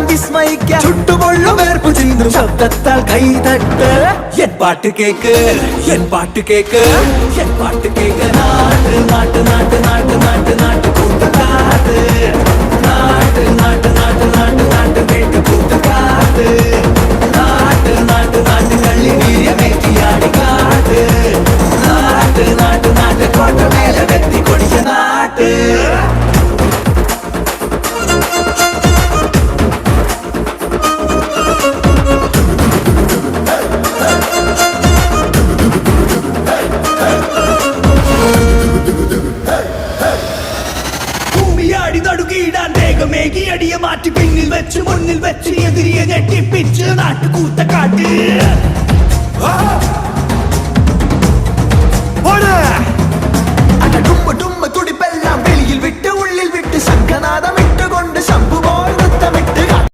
വിസ്മയിക്കാൻ ചുട്ടുപൊള്ളും വേർപ്പു ചിന്തും ശബ്ദത്താൽ കൈതട്ട് N പാട്ട് cake N പാട്ട് cake N പാട്ട് കേക്ക് നാട്ട് നാട്ട് നാട്ട് നാട്ട് നാട്ട് നാട്ട് കൂട്ടക്കാട്ട് നാട്ട് നാട്ട് നാട്ട് നാട്ട് നാട്ട് കേട്ട് കൂട്ടക്കാട്ട് നാട്ട് നാട്ട് നാട്ട് കള്ളി വീര്യമേറ്റിയാടി കാട്ട് നാട്ട് നാട്ട് നാട്ട് കോട്ടമേല വെത്തി കൊടിയ നാട്ട് മേഘിയടിയെ മാറ്റി പിന്നിൽ വെച്ച് മുന്നിൽ വെച്ച് എതിരിയെ ഞെട്ടിപ്പിച്ച് നാട്ടുകൂത്ത കാട്ട്